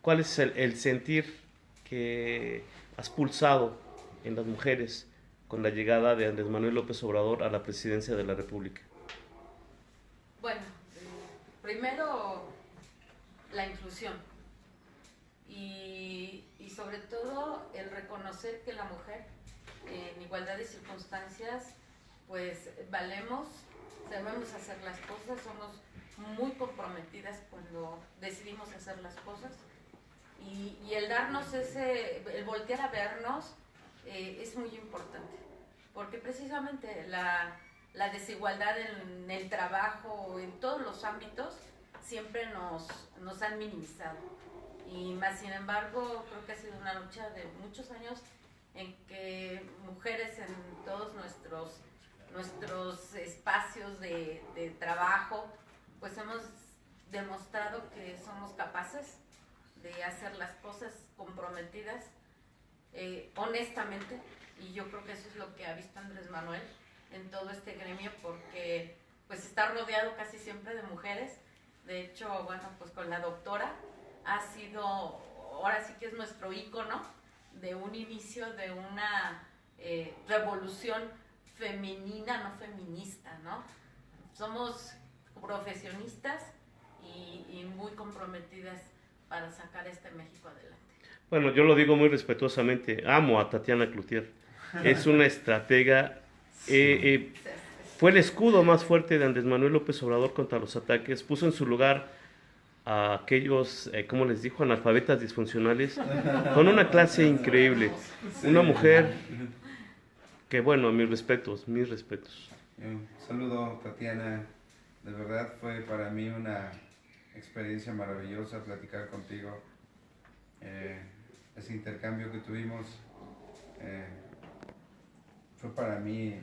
¿cuál es el sentir que has pulsado en las mujeres con la llegada de Andrés Manuel López Obrador a la presidencia de la República? Bueno, primero la inclusión y sobre todo el reconocer que la mujer en igualdad de circunstancias pues valemos, sabemos hacer las cosas, somos muy comprometidas cuando decidimos hacer las cosas y el darnos el voltear a vernos es muy importante, porque precisamente la desigualdad en el trabajo, en todos los ámbitos, siempre nos han minimizado. Y más sin embargo, creo que ha sido una lucha de muchos años en que mujeres en todos nuestros espacios de trabajo, pues hemos demostrado que somos capaces de hacer las cosas comprometidas, honestamente, y yo creo que eso es lo que ha visto Andrés Manuel en todo este gremio, porque pues está rodeado casi siempre de mujeres. De hecho, bueno, pues con la doctora ha sido, ahora sí que es nuestro ícono de un inicio de una revolución femenina, no feminista, ¿no? Somos profesionistas y muy comprometidas para sacar este México adelante. Bueno, yo lo digo muy respetuosamente, amo a Tatiana Cloutier, es una estratega, fue el escudo más fuerte de Andrés Manuel López Obrador contra los ataques, puso en su lugar a aquellos, como les dijo, analfabetas disfuncionales, con una clase increíble, una mujer que, bueno, mis respetos. Un saludo, Tatiana, de verdad fue para mí una experiencia maravillosa platicar contigo. Ese intercambio que tuvimos fue para mí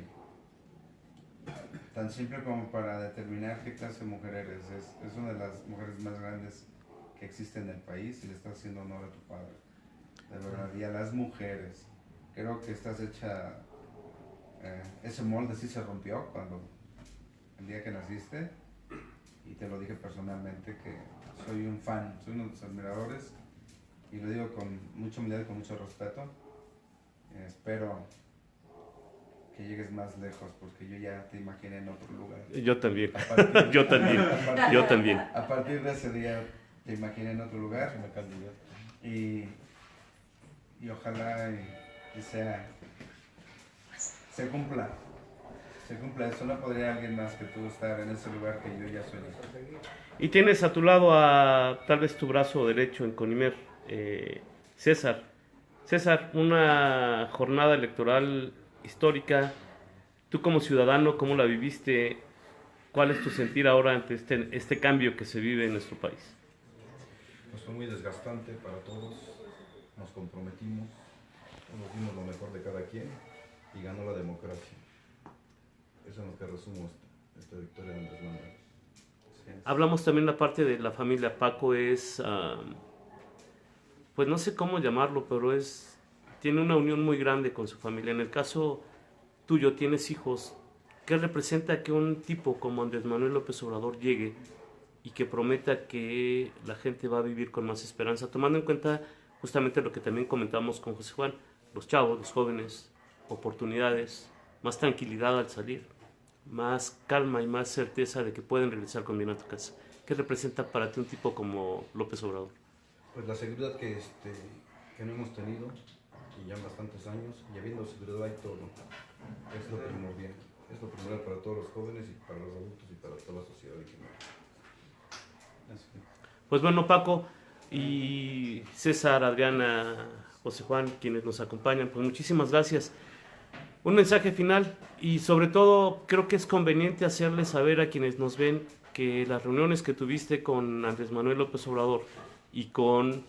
tan simple como para determinar qué clase de mujer eres. Es una de las mujeres más grandes que existe en el país y le estás haciendo honor a tu padre, de verdad. Y a las mujeres, creo que estás hecha, ese molde sí se rompió cuando el día que naciste, y te lo dije personalmente que soy un fan, soy uno de tus admiradores, y lo digo con mucha humildad y con mucho respeto. Espero que llegues más lejos, porque yo ya te imaginé en otro lugar. Yo también, yo también. A partir de ese día te imaginé en otro lugar, y ojalá y se cumpla eso. No podría alguien más que tú estar en ese lugar que yo ya soy. Y tienes a tu lado a tal vez tu brazo derecho en Conimer, César. César, una jornada electoral histórica. Tú como ciudadano, ¿cómo la viviste? ¿Cuál es tu sentir ahora ante este cambio que se vive en nuestro país? Pues fue muy desgastante para todos, nos comprometimos, nos dimos lo mejor de cada quien y ganó la democracia. Eso es lo que resumo esta victoria de Andrés Manuel. Hablamos también la parte de la familia. Paco es, pues no sé cómo llamarlo, pero tiene una unión muy grande con su familia. En el caso tuyo, tienes hijos. ¿Qué representa que un tipo como Andrés Manuel López Obrador llegue y que prometa que la gente va a vivir con más esperanza, tomando en cuenta justamente lo que también comentamos con José Juan, los chavos, los jóvenes, oportunidades, más tranquilidad al salir, más calma y más certeza de que pueden regresar con bien a tu casa? ¿Qué representa para ti un tipo como López Obrador? Pues la seguridad que no hemos tenido, y ya en bastantes años, y habiendo seguridad hay todo, es lo primordial. Es lo primordial para todos los jóvenes y para los adultos y para toda la sociedad en general. Pues bueno, Paco y César, Adriana, José Juan, quienes nos acompañan, pues muchísimas gracias. Un mensaje final, y sobre todo creo que es conveniente hacerles saber a quienes nos ven que las reuniones que tuviste con Andrés Manuel López Obrador y con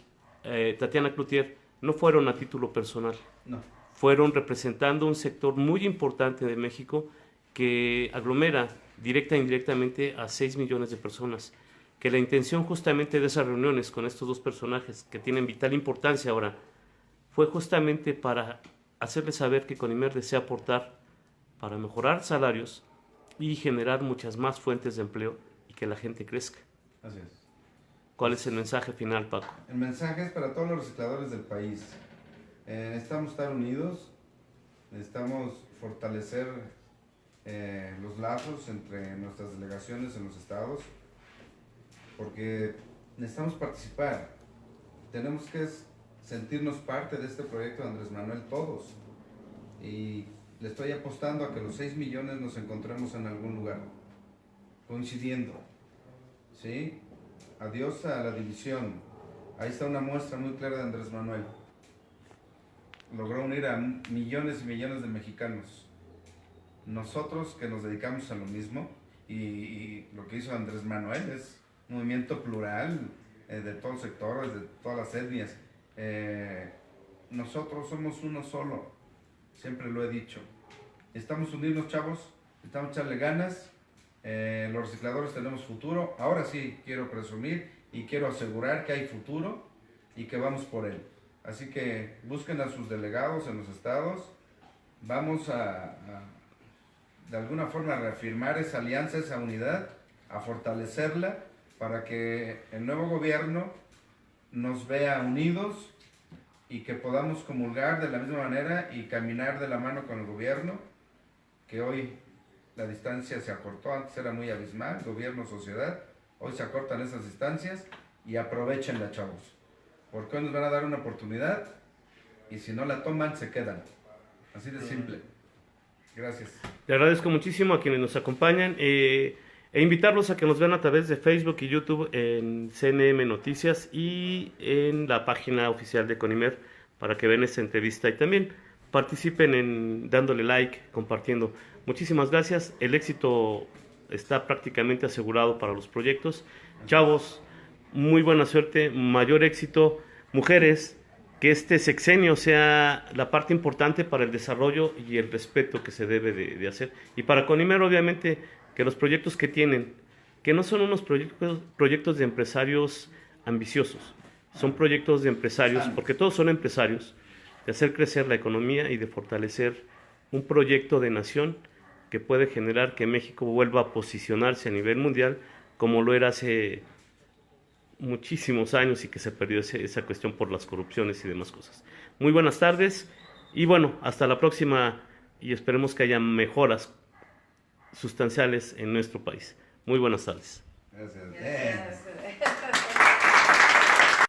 Tatiana Cloutier no fueron a título personal. No. Fueron representando un sector muy importante de México que aglomera directa e indirectamente a 6 millones de personas. que la intención justamente de esas reuniones con estos dos personajes que tienen vital importancia ahora fue justamente para hacerles saber que Conimer desea aportar para mejorar salarios y generar muchas más fuentes de empleo y que la gente crezca. Así es. ¿Cuál es el mensaje final, Paco? El mensaje es para todos los recicladores del país. Necesitamos estar unidos, necesitamos fortalecer los lazos entre nuestras delegaciones en los estados, porque necesitamos participar. Tenemos que sentirnos parte de este proyecto de Andrés Manuel todos. Y le estoy apostando a que los 6 millones nos encontremos en algún lugar, coincidiendo. ¿Sí? Adiós a la división. Ahí está una muestra muy clara de Andrés Manuel. Logró unir a millones y millones de mexicanos. Nosotros que nos dedicamos a lo mismo, y lo que hizo Andrés Manuel es un movimiento plural de todos los sectores, de todas las etnias. Nosotros somos uno solo, siempre lo he dicho. Estamos unirnos, chavos, estamos echarle ganas. Los recicladores tenemos futuro. Ahora sí quiero presumir y quiero asegurar que hay futuro y que vamos por él. Así que busquen a sus delegados en los estados. Vamos de alguna forma a reafirmar esa alianza, esa unidad, a fortalecerla para que el nuevo gobierno nos vea unidos y que podamos comulgar de la misma manera y caminar de la mano con el gobierno, que hoy la distancia se acortó, antes era muy abismal, gobierno-sociedad, hoy se acortan esas distancias y aprovechenla, chavos, porque hoy nos van a dar una oportunidad y si no la toman se quedan, así de simple. Gracias. Le agradezco muchísimo a quienes nos acompañan e invitarlos a que nos vean a través de Facebook y YouTube en CNM Noticias y en la página oficial de Conimer para que vean esta entrevista y también participen en dándole like, compartiendo. Muchísimas gracias. El éxito está prácticamente asegurado para los proyectos. Chavos, muy buena suerte, mayor éxito. Mujeres, que este sexenio sea la parte importante para el desarrollo y el respeto que se debe de hacer. Y para Conimer, obviamente, que los proyectos que tienen, que no son unos proyectos de empresarios ambiciosos, son proyectos de empresarios, porque todos son empresarios, de hacer crecer la economía y de fortalecer un proyecto de nación que puede generar que México vuelva a posicionarse a nivel mundial como lo era hace muchísimos años y que se perdió esa cuestión por las corrupciones y demás cosas. Muy buenas tardes y bueno, hasta la próxima y esperemos que haya mejoras sustanciales en nuestro país. Muy buenas tardes. Gracias. Gracias.